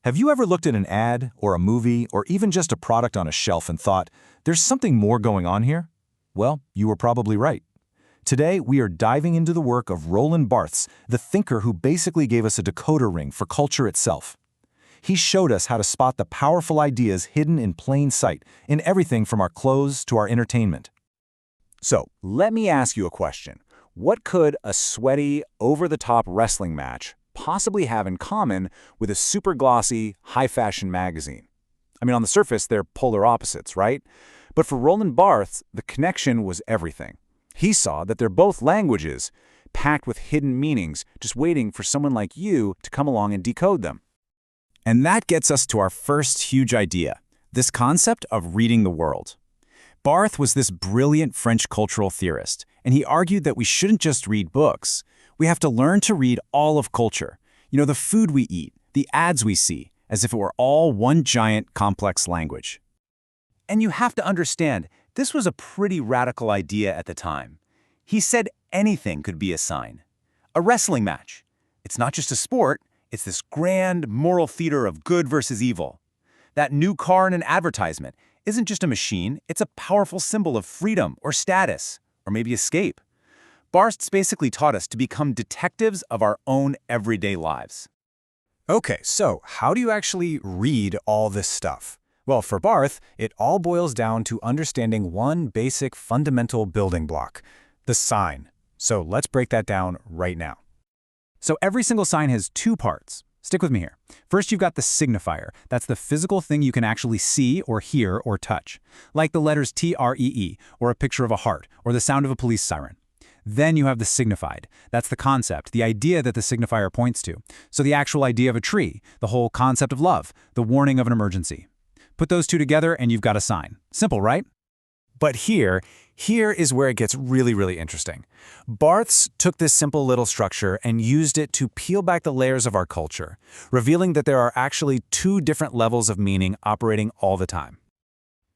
Have you ever looked at an ad, or a movie, or even just a product on a shelf and thought, there's something more going on here? Well, you were probably right. Today, we are diving into the work of Roland Barthes, the thinker who basically gave us a decoder ring for culture itself. He showed us how to spot the powerful ideas hidden in plain sight, in everything from our clothes to our entertainment. So, let me ask you a question. What could a sweaty, over-the-top wrestling match possibly have in common with a super glossy, high-fashion magazine? I mean, on the surface, they're polar opposites, right? But for Roland Barthes, the connection was everything. He saw that they're both languages, packed with hidden meanings, just waiting for someone like you to come along and decode them. And that gets us to our first huge idea, this concept of reading the world. Barthes was this brilliant French cultural theorist, and he argued that we shouldn't just read books. We have to learn to read all of culture. You know, the food we eat, the ads we see, as if it were all one giant, complex language. And you have to understand, this was a pretty radical idea at the time. He said anything could be a sign. A wrestling match. It's not just a sport, it's this grand moral theater of good versus evil. That new car in an advertisement isn't just a machine, it's a powerful symbol of freedom or status, or maybe escape. Barthes basically taught us to become detectives of our own everyday lives. Okay, so how do you actually read all this stuff? Well, for Barthes, it all boils down to understanding one basic fundamental building block, the sign. So let's break that down right now. So every single sign has two parts. Stick with me here. First, you've got the signifier. That's the physical thing you can actually see or hear or touch, like the letters T-R-E-E, or a picture of a heart, or the sound of a police siren. Then you have the signified. That's the concept, the idea that the signifier points to. So the actual idea of a tree, the whole concept of love, the warning of an emergency. Put those two together and you've got a sign. Simple, right? But here is where it gets really interesting. Barthes took this simple little structure and used it to peel back the layers of our culture, revealing that there are actually two different levels of meaning operating all the time.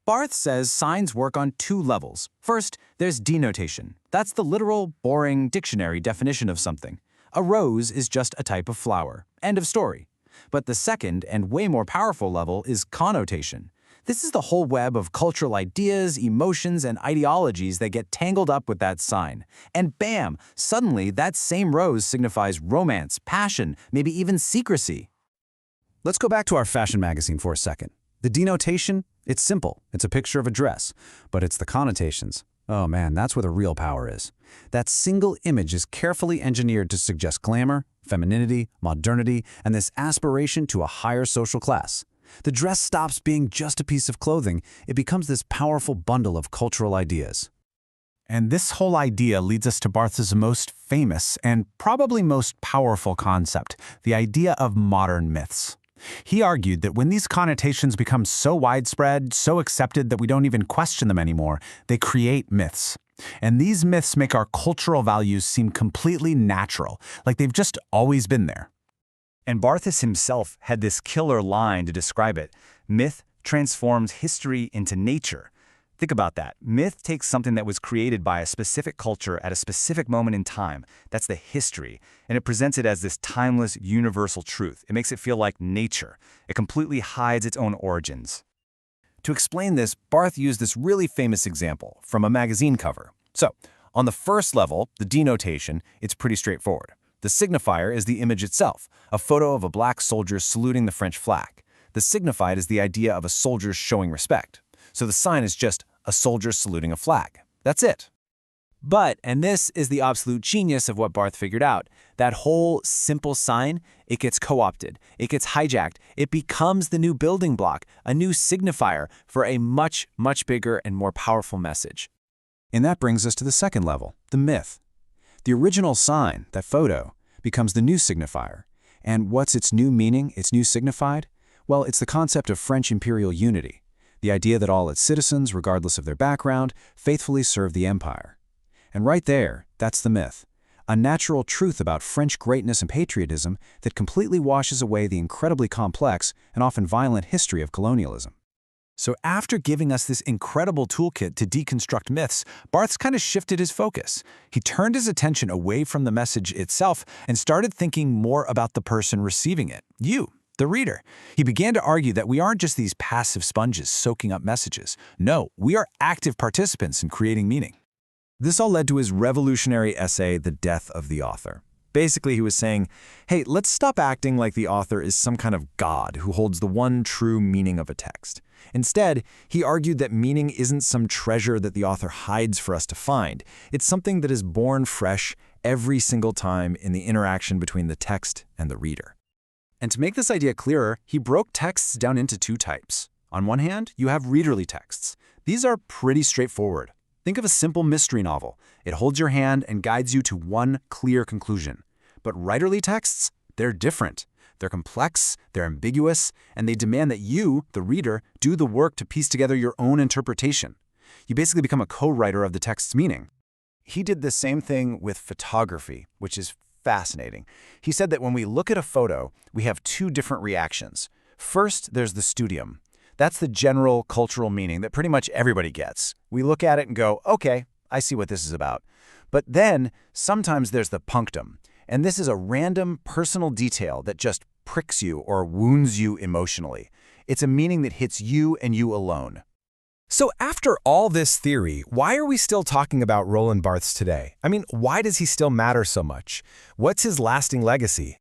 Barthes says signs work on two levels. First, there's denotation. That's the literal, boring dictionary definition of something. A rose is just a type of flower. End of story. But the second and way more powerful level is connotation. This is the whole web of cultural ideas, emotions, and ideologies that get tangled up with that sign. And bam, suddenly that same rose signifies romance, passion, maybe even secrecy. Let's go back to our fashion magazine for a second. The denotation, it's simple. It's a picture of a dress. But it's the connotations. Oh man, that's where the real power is. That single image is carefully engineered to suggest glamour, femininity, modernity, and this aspiration to a higher social class. The dress stops being just a piece of clothing. It becomes this powerful bundle of cultural ideas. And this whole idea leads us to Barthes' most famous and probably most powerful concept, the idea of modern myths. He argued that when these connotations become so widespread, so accepted that we don't even question them anymore, they create myths. And these myths make our cultural values seem completely natural, like they've just always been there. And Barthes himself had this killer line to describe it. Myth transforms history into nature. Think about that. Myth takes something that was created by a specific culture at a specific moment in time. That's the history. And it presents it as this timeless, universal truth. It makes it feel like nature. It completely hides its own origins. To explain this, Barthes used this really famous example from a magazine cover. So, on the first level, the denotation, it's pretty straightforward. The signifier is the image itself, a photo of a black soldier saluting the French flag. The signified is the idea of a soldier showing respect. So the sign is just a soldier saluting a flag. That's it. But, and this is the absolute genius of what Barthes figured out, that whole simple sign, it gets co-opted, it gets hijacked, it becomes the new building block, a new signifier for a much bigger and more powerful message. And that brings us to the second level, the myth. The original sign, that photo, becomes the new signifier. And what's its new meaning, its new signified? Well, it's the concept of French imperial unity, the idea that all its citizens, regardless of their background, faithfully serve the empire. And right there, that's the myth, a natural truth about French greatness and patriotism that completely washes away the incredibly complex and often violent history of colonialism. So after giving us this incredible toolkit to deconstruct myths, Barthes kind of shifted his focus. He turned his attention away from the message itself and started thinking more about the person receiving it, you, the reader. He began to argue that we aren't just these passive sponges soaking up messages. No, we are active participants in creating meaning. This all led to his revolutionary essay, The Death of the Author. Basically, he was saying, hey, let's stop acting like the author is some kind of god who holds the one true meaning of a text. Instead, he argued that meaning isn't some treasure that the author hides for us to find. It's something that is born fresh every single time in the interaction between the text and the reader. And to make this idea clearer, he broke texts down into two types. On one hand, you have readerly texts. These are pretty straightforward. Think of a simple mystery novel. It holds your hand and guides you to one clear conclusion. But writerly texts, they're different. They're complex, they're ambiguous, and they demand that you, the reader, do the work to piece together your own interpretation. You basically become a co-writer of the text's meaning. He did the same thing with photography, which is fascinating. He said that when we look at a photo, we have two different reactions. First, there's the studium. That's the general cultural meaning that pretty much everybody gets. We look at it and go, okay, I see what this is about. But then, sometimes there's the punctum, and this is a random personal detail that just pricks you or wounds you emotionally. It's a meaning that hits you and you alone. So after all this theory, why are we still talking about Roland Barthes today? I mean, why does he still matter so much? What's his lasting legacy?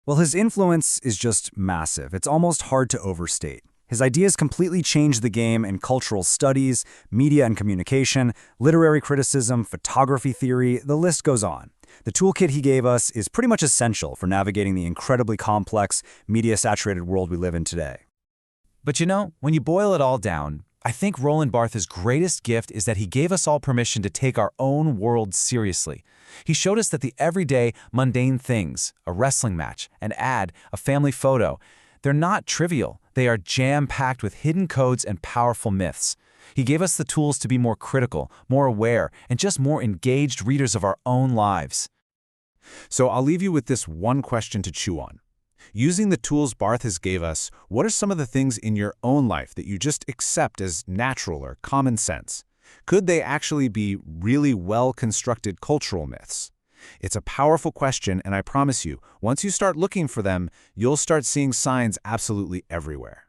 Well, his influence is just massive. It's almost hard to overstate. His ideas completely changed the game in cultural studies, media and communication, literary criticism, photography theory, the list goes on. The toolkit he gave us is pretty much essential for navigating the incredibly complex, media-saturated world we live in today. But you know, when you boil it all down, I think Roland Barthes' greatest gift is that he gave us all permission to take our own world seriously. He showed us that the everyday, mundane things, a wrestling match, an ad, a family photo, they're not trivial. They are jam-packed with hidden codes and powerful myths. He gave us the tools to be more critical, more aware, and just more engaged readers of our own lives. So I'll leave you with this one question to chew on. Using the tools Barthes gave us, what are some of the things in your own life that you just accept as natural or common sense? Could they actually be really well-constructed cultural myths? It's a powerful question, and I promise you, once you start looking for them, you'll start seeing signs absolutely everywhere.